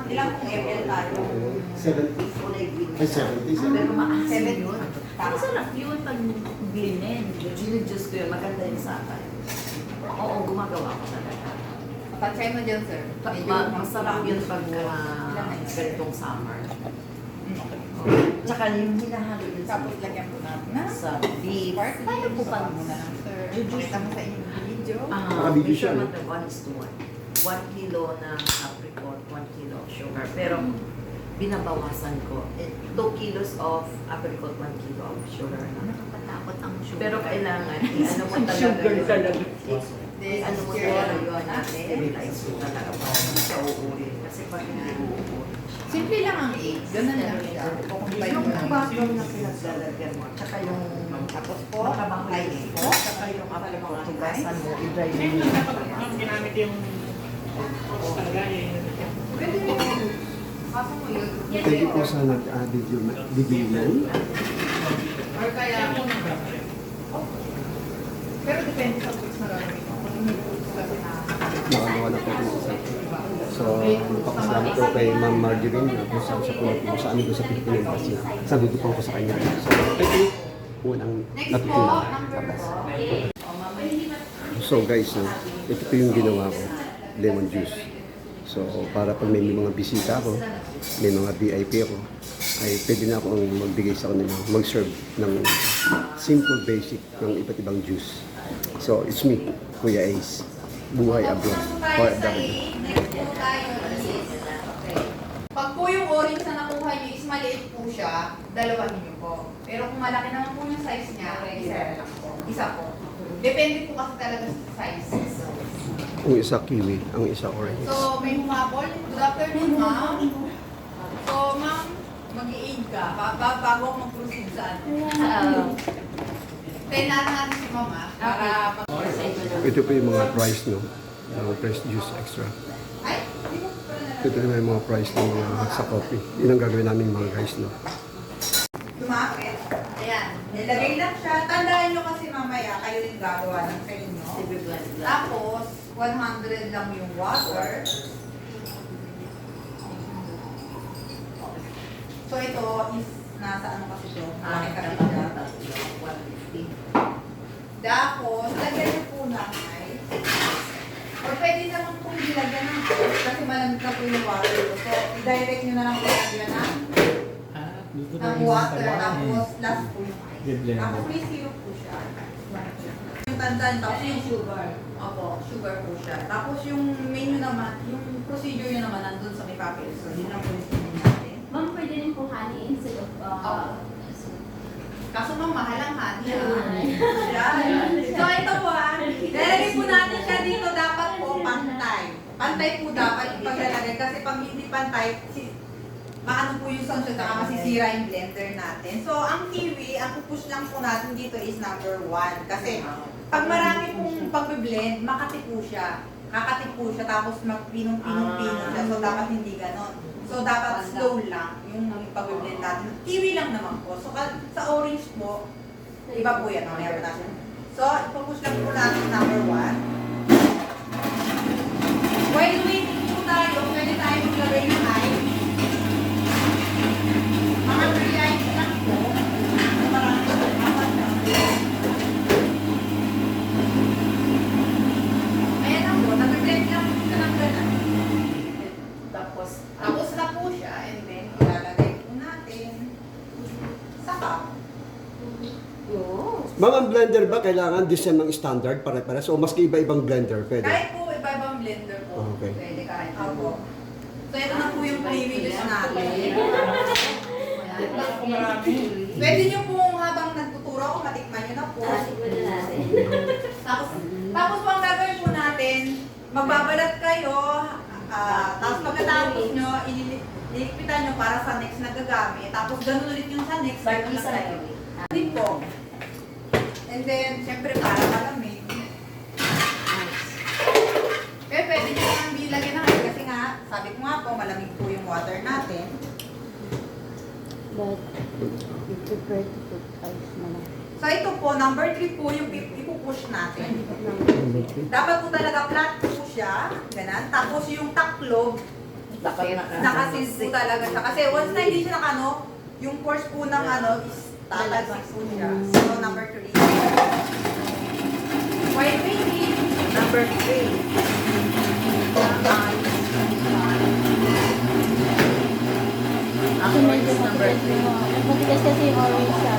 Ilang kung ML tayo? 70. Kulay green. Ay, 70. Pero maasim yun. Ang sarap yun pag blend. Ginudjuice ko yun. Maganda yun sa akin. Oo, gumagawa ko talaga. Patsay mo dyan, sir. Masarap yun pag ganitong summer. Tsaka yung hinahalo yun sa, Tapos lagyan po natin na sa beef. part. Paano po pag- mo na lang, sir. Pakita mo sa inyong video. Nakabidyo siya, no? Measurement of 1:1. 1 kilo ng apricot, 1 kilo of sugar. Pero binabawasan ko. 2 kilos of apricot, 1 kilo of sugar. Nakakatakot ang sugar. Pero kailangan, ano mo talaga Sugar yun. talaga. Ano mo talaga yun natin. Realize mo talaga para hindi siya uulit. Kasi pag hindi uulit. Simple lang ang egg. Ganun lang siya. Kukumbay mo Yung lang. background na pinaglalagyan mo, tsaka yung Tapos po, makabaho ay yung po. tsaka yung apricot, tugasan mo, i-dry mo. Ngayon yung dapat ginamit yung talaga eh. Pwede rin yun. Kaso mo yun. Thank you po sa nag-video yan. Or kaya, pero depende sa foods na gagawin mo. Kung may foods kasi na Nakagawa na po ito sa So, napakasalamat po kay Ma'am Marjorie na kung saan siya po sa amin doon sa Philippine Embassy. Sabi ko po ako sa kanya. So, thank you. Unang next po, natutunan. number po. So guys, ito po yung ginawa ko, lemon juice. So para pag may mga bisita ako, may mga VIP ako, ay pwede na akong magbigay sa kanila, mag-serve ng simple basic ng iba't ibang juice. So it's me, Kuya Ace, buhay abroad, or Next po tayo is, okay. Pag po yung orange na nakuha nyo is maliit po siya, dalawahin nyo po. Pero kung malaki naman po yung size niya, isa lang po. Isa po. Depende po kasi talaga sa size. Ang isa kiwi, ang isa orange. So, may humabol. Good afternoon, ma'am. So, ma'am, mag-i-aid ka. Bago ako mag-proceed sa ano. Tayo natin si mama para Ito po yung mga price, no? Fresh juice extra. Ay, hindi ko pala na Ito naman yung mga price ng mga sa coffee. Yun ang gagawin namin mga guys, no? Tumakit. Ayan. Nilagay lang siya. Tandaan nyo kasi mamaya kayo rin gagawa ng sa inyo. Tapos, 100 lang yung water. So, ito is nasa ano kasi ito? Malaki kasi siya. 150. Tapos, lagyan niyo po ng ice. Or pwede naman kung nilagyan ng ice kasi malamig na po yung water. So, i-direct nyo na lang po lagyan ng water. Tapos, last po yung ice. Tapos, may syrup po siya. Yung tandaan, tapos yung sugar. Opo, sugar po siya. Tapos, yung menu naman, yung procedure nyo naman nandun sa may papel. So, yun lang po yung menu natin. Ma'am, pwede rin po honey instead of Kaso ma'am, mahal ang honey. Yan. So ito po lalagay po natin siya dito dapat po pantay. Pantay po dapat yung paglalagay kasi pag hindi pantay, maano po yung sound siya, saka masisira yung blender natin. So ang kiwi, ang pupush lang po natin dito is number 1. Kasi pag marami pong pag-blend, makati po siya. Kakati po siya, tapos magpinong-pinong-pinong siya. So dapat hindi ganon. So, dapat slow lang yung pag-blend natin. Kiwi lang naman po. So, sa orange po, iba po yan. Mamaya po natin. So, ipapush lang po natin number 1. While waiting po tayo, pwede tayo maglagay ng ice. Mga 3 ice lang po. Marami po. Ayan lang po. Nag-blend lang po siya ng ganun. Tapos na po siya, and then ilalagay po natin sa cup. Ma'am, ang blender ba kailangan the same ng standard pare-pares o maski iba-ibang blender pwede? Kahit po iba-ibang blender po. Okay. Pwede kahit. Opo. So ito na po yung kiwi juice natin. Pwede nyo pong habang nagtuturo ako, matikman nyo na po. Tapos po ang gagawin po natin, magbabalat kayo, tapos pagkatapos nyo, ilipitan nyo para sa next na gagamit. Tapos ganun ulit yung sa next. Isa na yun. Din po. And then, syempre para malamig. Pero pwede nyo naman bilagyan ng ice kasi nga, sabi ko nga po, malamig po yung water natin. But you prefer to put ice na lang. So ito po, number 3 po yung ipupush natin. Dapat po talaga flat po siya. Ganun. Tapos yung taklog, Nakasis po talaga siya. Kasi once na hindi siya nakano, yung course po ng is tatalsik po siya. So, number 3. White baby. Number 3. Ako Medyo is number matigas 3. matigas kasi yung orange siya.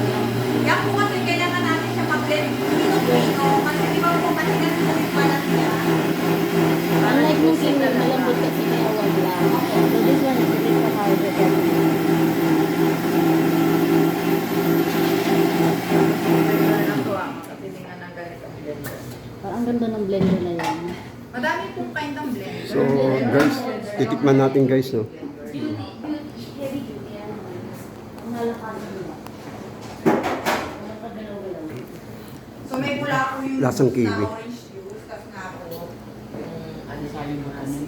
Kaya po kasi kailangan natin siya mag-blend pino-pino. Kasi di ba po matigas po yung balat niya. Unlike nung kiwi, malambot kasi kaya wala. So this one is a bit more harder than Kapilingan ng ganitong blender. parang ang ganda ng blender na yan. Madami pong kind ng blend. So guys, titikman natin guys, no? Heavy duty yan. Ang halakasan nila. So may bula po yung Lasang juice kiwi. na orange juice. Tapos nga po. Ano sabi mo kasi?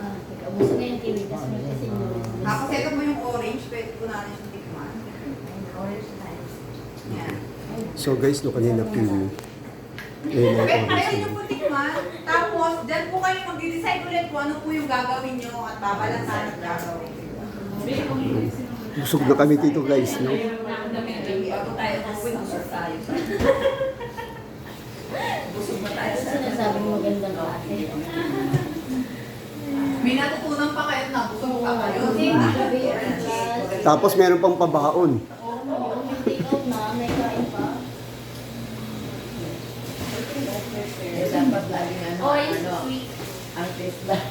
Teka, ubusin na yung kiwi kasi may kasi yung Tapos ito po yung orange. Pwede po natin yung tikman. Yan. So guys, no, kanina kiwi. Ngayon ang Pwede orange. nyo po tikman. Tapos, dyan po kayo mag-decide ulit kung ano po yung gagawin nyo at babalansan at gagawin. Busog na kami dito guys, no? Bago tayo mag-winter tayo. Busog na tayo sa sinasabi mo magandang klase. May natutunan pa kayo na busog pa kayo. Tapos meron pang pabaon. Take out na, may kain pa. Dapat lagi Orange ano, sweet. ang taste lang.